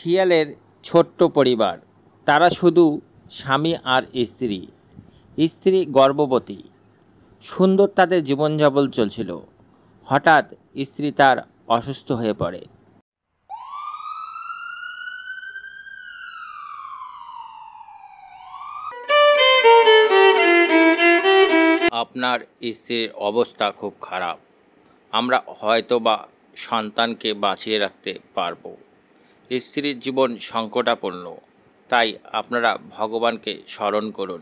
শিয়ালের ছোট্ট পরিবার। তারা শুধু স্বামী আর স্ত্রী। স্ত্রী গর্ভবতী, সুন্দর তাদের জীবনযাপন চলছিল। হঠাৎ স্ত্রী তার অসুস্থ হয়ে পড়ে। আপনার স্ত্রীর অবস্থা খুব খারাপ। আমরা হয়তোবা সন্তানকে বাঁচিয়ে রাখতে পারব। স্ত্রীর জীবন সংকটাপন্ন, তাই আপনারা ভগবানকে স্মরণ করুন।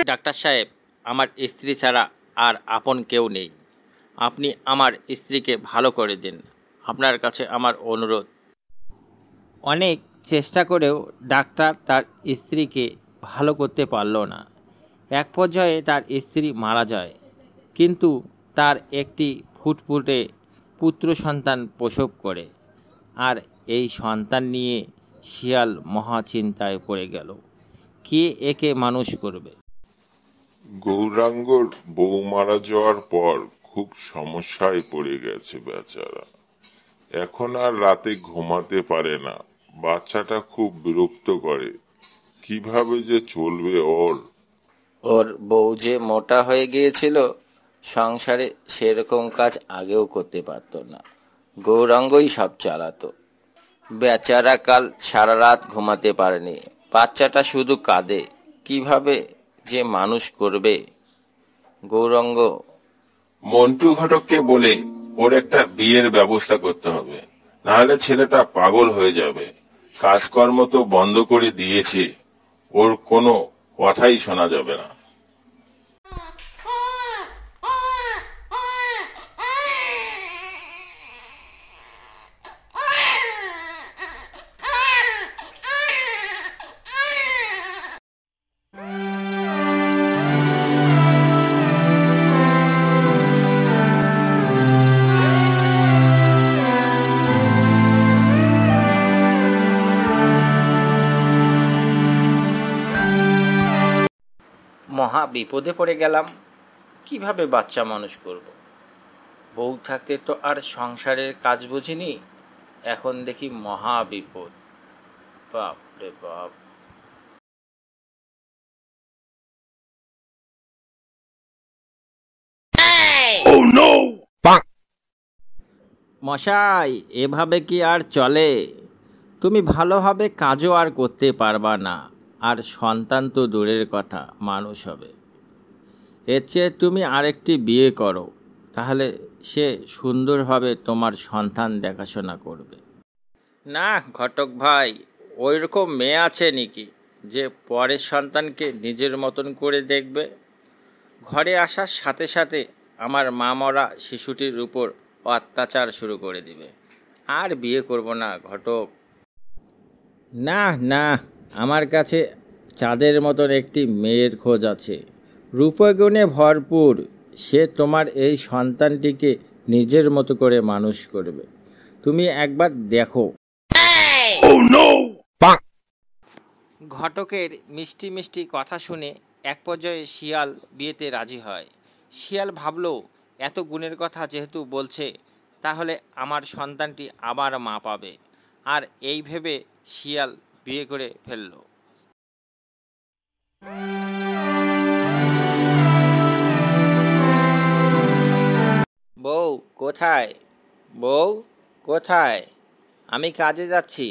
ডাক্তার সাহেব, আমার স্ত্রী ছাড়া আর আপন কেউ নেই। আপনি আমার স্ত্রীকে ভালো করে দিন, আপনার কাছে আমার অনুরোধ। অনেক চেষ্টা করেও ডাক্তার তার স্ত্রীকে ভালো করতে পারল না। এক পর্যায়ে তার স্ত্রী মারা যায়, কিন্তু তার একটি ফুটফুটে পুত্র সন্তান প্রসব করে। আর এই সন্তান নিয়ে শিয়াল মহা চিন্তায় পড়ে গেল, কে একে মানুষ করবে। গৌরাঙ্গর বউ মারা যাওয়ার পর খুব সমস্যায় পড়ে গেছে বেচারা। এখন আর রাতে ঘুমাতে পারে না। বাচ্চাটা খুব বিরক্ত করে। কিভাবে যে চলবে ওর। ওর বউ যে মোটা হয়ে গিয়েছিল, সংসারে সেরকম কাজ আগেও করতে পারতো না। গৌরাঙ্গই সব চালাতো। বেচারা কাল সারা রাত ঘুমাতে পারেনি। বাচ্চাটা শুধু কাঁদে। কিভাবে যে মানুষ করবে। গৌরাঙ্গ মন্টু ঘটককে বলে ওর একটা বিয়ের ব্যবস্থা করতে হবে, নাহলে ছেলেটা পাগল হয়ে যাবে। কাজকর্ম তো বন্ধ করে দিয়েছে, ওর কোনো কথাই শোনা যাবে না। মহা বিপদে পড়ে গেলাম। কিভাবে বাচ্চা মানুষ করব। বউ থাকতে তো আর সংসারের কাজ বুঝিনি, এখন দেখি মহা বিপদ। বাপ রে বাপ। মশাই, এভাবে কি আর চলে? তুমি ভালোভাবে কাজও আর করতে পারবা না, আর সন্তান তো দূরের কথা, মানুষ হবে। এর চেয়ে তুমি আরেকটি বিয়ে করো, তাহলে সে সুন্দরভাবে তোমার সন্তান দেখাশোনা করবে। না ঘটক ভাই, ওই রকম মেয়ে আছে নাকি যে পরের সন্তানকে নিজের মতন করে দেখবে? ঘরে আসার সাথে সাথে আমার মা মরা শিশুটির উপর অত্যাচার শুরু করে দিবে। আর বিয়ে করব না ঘটক। না না, আমার কাছে চাঁদের মতন একটি মেয়ের খোঁজ আছে, রূপগুণে ভরপুর। সে তোমার এই সন্তানটিকে নিজের মতো করে মানুষ করবে, তুমি একবার দেখো। ঘটকের মিষ্টি মিষ্টি কথা শুনে এক পর্যায়ে শিয়াল বিয়েতে রাজি হয়। শিয়াল ভাবল, এত গুণের কথা যেহেতু বলছে, তাহলে আমার সন্তানটি আবার মা পাবে। আর এই ভেবে শিয়াল বিয়ে করে ফেলল। বউ কোথায়? বউ কোথায়? আমি কাজে যাচ্ছি।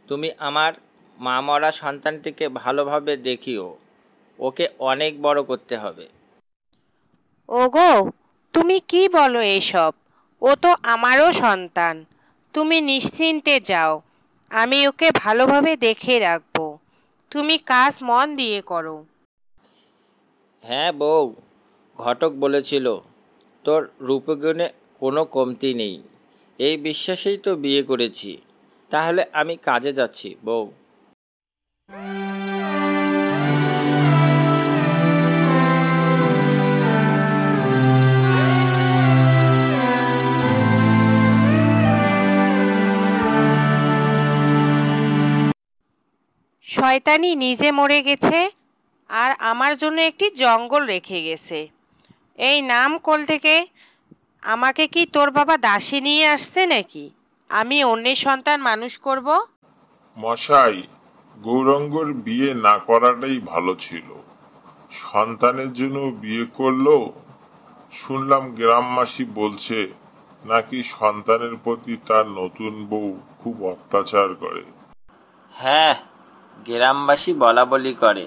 তুমি আমার মা মরা সন্তানটিকে ভালোভাবে দেখিও, ওকে অনেক বড় করতে হবে। ওগো, তুমি কি বলো এসব? ও তো আমারও সন্তান। তুমি নিশ্চিন্তে যাও, আমি ওকে ভালোভাবে দেখে রাখবো। তুমি কাজ মন দিয়ে করো। হ্যাঁ বউ, ঘটক বলেছিল তোর রূপগুণে কোনো কমতি নেই, এই বিশ্বাসেই তো বিয়ে করেছি। তাহলে আমি কাজে যাচ্ছি বউ। শয়তানি নিজে মরে গেছে, আর আমার জন্য একটি জঙ্গল রেখে গেছে। এই নাম কোল থেকে। আমাকে কি তোর বাবা দাসী নিয়ে আসছে নাকি? আমি অন্যের সন্তান মানুষ করব? মশাই, গৌরাঙ্গর বিয়ে না করাটাই ভালো ছিল। সন্তানের জন্য বিয়ে করলো। শুনলাম গ্রামবাসী বলছে নাকি সন্তানের প্রতি তার নতুন বউ খুব অত্যাচার করে। হ্যাঁ, গ্রামবাসী বলা বলি করে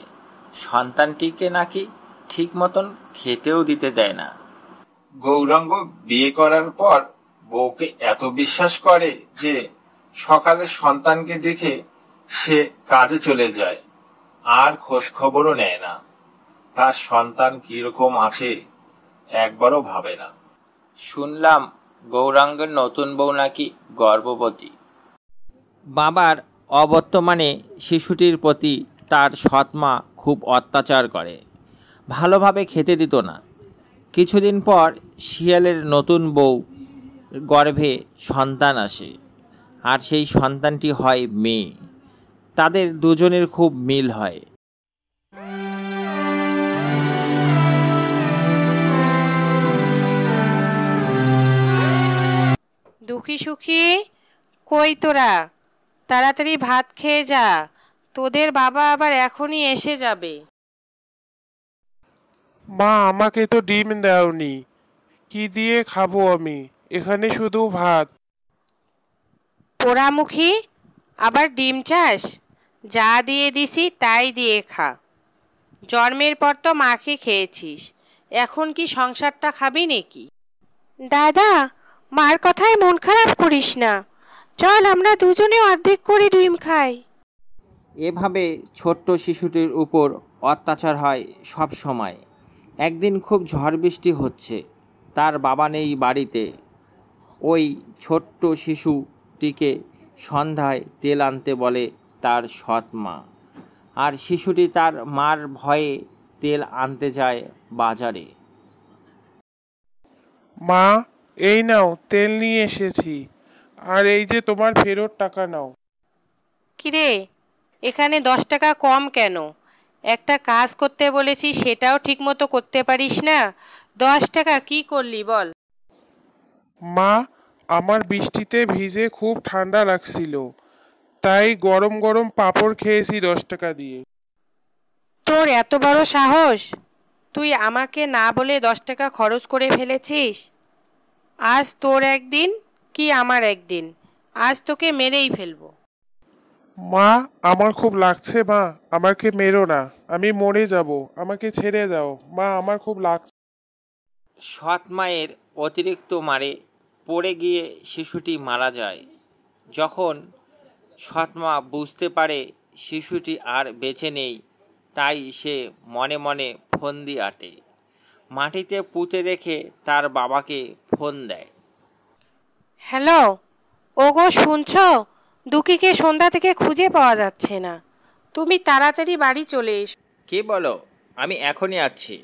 সন্তানটিকে নাকি ঠিক মতন খেতেও দিতে দেয় না। গৌরাঙ্গ বিয়ে করার পর বউকে এত বিশ্বাস করে যে সকালে সন্তানকে দেখে সে কাজে চলে যায়, আর খোঁজ খবরও নেয় না। তার সন্তান কিরকম আছে একবারও ভাবে না। শুনলাম গৌরাঙ্গের নতুন বউ নাকি গর্ভবতী। বাবার অবর্তমানে শিশুটির প্রতি তার সৎমা খুব অত্যাচার করে, ভালোভাবে খেতে দিত না। কিছুদিন পর শিয়ালের নতুন বউ গর্ভে সন্তান আসে, আর সেই সন্তানটি হয় মেয়ে। তাদের দুজনের খুব মিল হয়। দুঃখী সুখী, কই তোরা? তাড়াতাড়ি ভাত খেয়ে যা, তোদের বাবা আবার এখনই এসে যাবে। মা, আমাকে তো ডিম দাওনি, কি দিয়ে খাবো আমি? এখানে শুধু ভাত। পোড়ামুখী, আবার ডিম চাস? যা দিয়ে দিছি তাই দিয়ে খা। জন্মের পর তো মাকে খেয়েছিস, এখন কি সংসারটা খাবি নাকি? দাদা, মার কথায় মন খারাপ করিস না, চল আমরা দুজনে অর্ধেক করে ডিম খাই। এভাবে ছোট্ট শিশুটির উপর অত্যাচার হয় সব সময়। একদিন খুব ঝড় বৃষ্টি হচ্ছে, তার বাবা নেই বাড়িতে। ওই ছোট্ট শিশুটিকে সন্ধ্যায় তেল আনতে বলে তার সৎ মা, আর শিশুটি তার মার ভয়ে তেল আনতে যায় বাজারে। মা, এই নাও, তেল নিয়ে এসেছি, আর এই যে তোমার ফেরত টাকা নাও। কিরে, এখানে 10 টাকা কম কেন? একটা কাজ করতে বলেছি সেটাও ঠিকমতো করতে পারিস না, 10 টাকা কি করলি বল? মা, আমার বৃষ্টিতে ভিজে খুব ঠান্ডা লাগছিল, তাই গরম গরম পাঁপড় খেয়েছি 10 টাকা দিয়ে। তোর এত বড় সাহস, তুই আমাকে না বলে 10 টাকা খরচ করে ফেলেছিস। আজ তোর একদিন কি আমার একদিন, আজ তোকে মেরেই ফেলবো। মা, আমার খুব লাগছে, মা আমাকে মেরো না, আমি মরে যাব, আমাকে ছেড়ে দাও মা, আমার খুব লাগছে। সৎ মায়ের অতিরিক্ত মারে পড়ে গিয়ে শিশুটি মারা যায়। যখন সৎ মা বুঝতে পারে শিশুটি আর বেঁচে নেই, তাই সে মনে মনে ফন্দি আঁটে, মাটিতে পুঁতে রেখে তার বাবাকে ফোন দেয়। হ্যালো, ওগো শুনছো? দুঃখীকে সন্ধ্যা থেকে খুঁজে পাওয়া যাচ্ছে না, তুমি তাড়াতাড়ি বাড়ি চলে এসো। কে বলো? আমি এখনই আসছি।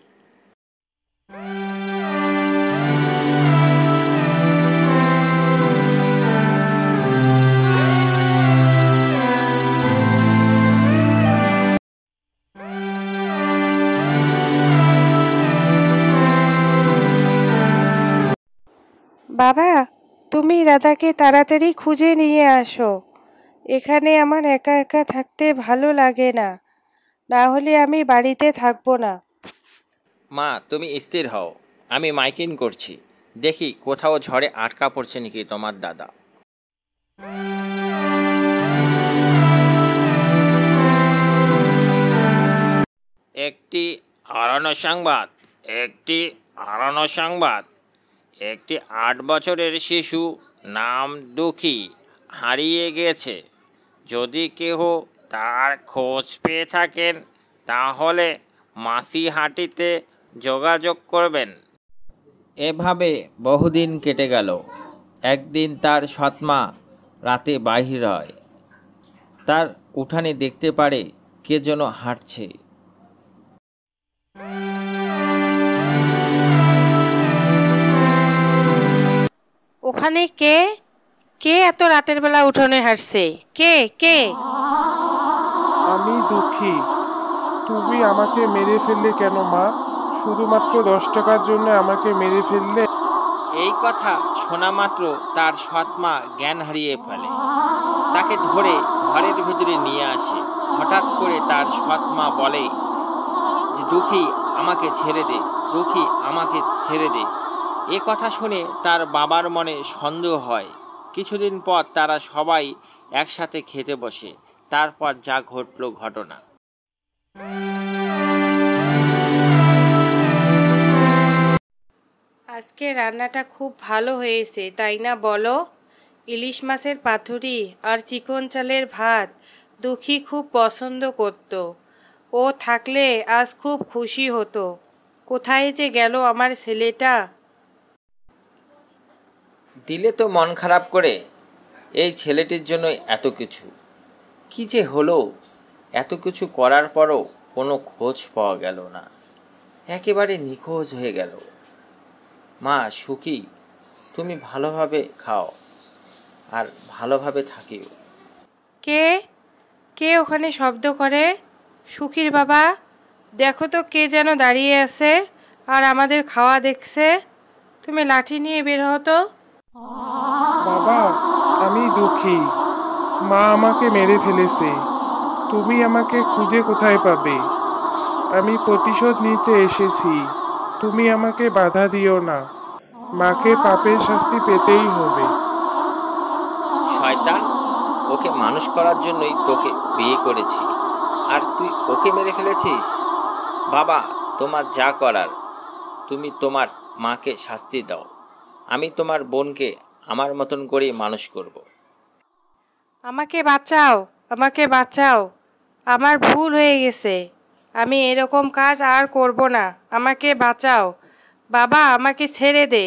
বাবা, তুমি দাদাকে তাড়াতাড়ি খুঁজে নিয়ে আসো, এখানে আমার একা একা থাকতে ভালো লাগে না, না হলে আমি বাড়িতে থাকবো না। মা, তুমি স্থির হও, আমি মাইকিং করছি, দেখি কোথাও ঝড়ে আটকা পড়ছে নাকি তোমার দাদা। একটি হারানো সংবাদ, একটি হারানো সংবাদ। একটি 8 বছরের শিশু নাম দুঃখী হারিয়ে গেছে। যদি কেহ তার খোঁজ পেয়ে থাকেন তাহলে মাসিহাটিতে যোগাযোগ করবেন। এভাবে বহুদিন কেটে গেল। একদিন তার সৎমা রাতে বাহির হয়, তার উঠানে দেখতে পারে কে যেন হাঁটছে। ওখানে কে? কে এত রাতের বেলা উঠোনে হাঁটছে? কে কে? আমি দুঃখী, তুমি আমাকে মেরে ফেললে কেন মা? শুধুমাত্র 10 টাকার জন্য আমাকে মেরে ফেললে? এই কথা শোনা মাত্র তার সৎমা জ্ঞান হারিয়ে ফেলে। তাকে ধরে ঘরের ভিতরে নিয়ে আসে। হঠাৎ করে তার সৎমা বলে যে, দুঃখী আমাকে ছেড়ে দে, দুঃখী আমাকে ছেড়ে দে। এ কথা শুনে তার বাবার মনে সন্দেহ হয়। কিছুদিন পর তারা সবাই একসাথে খেতে বসে। তারপর যা ঘটলো ঘটনা। আজকে রান্নাটা খুব ভালো হয়েছে, তাই না বলো? ইলিশ মাছের পাতুরি আর চিকন চালের ভাত দুঃখী খুব পছন্দ করত। ও থাকলে আজ খুব খুশি হতো। কোথায় যে গেল আমার ছেলেটা? দিলে তো মন খারাপ করে। এই ছেলেটির জন্য এত কিছু, কি যে হলো! এত কিছু করার পরও কোনো খোঁজ পাওয়া গেল না, একেবারে নিখোঁজ হয়ে গেল। মা সুখী, তুমি ভালোভাবে খাও আর ভালোভাবে থাকিও। কে কে ওখানে শব্দ করে? সুখীর বাবা, দেখো তো কে যেন দাঁড়িয়ে আছে আর আমাদের খাওয়া দেখছে। তুমি লাঠি নিয়ে বের হতো। বাবা, আমি দুঃখী। মা আমাকে মেরে ফেলেছে। তুমি আমাকে খুঁজে কোথায় পাবে? আমি প্রতিশোধ নিতে এসেছি। তুমি আমাকে বাধা দিও না। মাকে পাপের শাস্তি পেতেই হবে। শয়তান, ওকে মানুষ করার জন্যই তোকে বিয়ে করেছি, আর তুই ওকে মেরে ফেলেছিস? বাবা, তোমার যা করার, তুমি তোমার মাকে শাস্তি দাও। আমি তোমার বোনকে আমার মতন করেই মানুষ করব। আমাকে বাঁচাও, আমাকে বাঁচাও। আমার ভুল হয়ে গেছে। আমি এরকম কাজ আর করব না। আমাকে বাঁচাও বাবা, আমাকে ছেড়ে দে।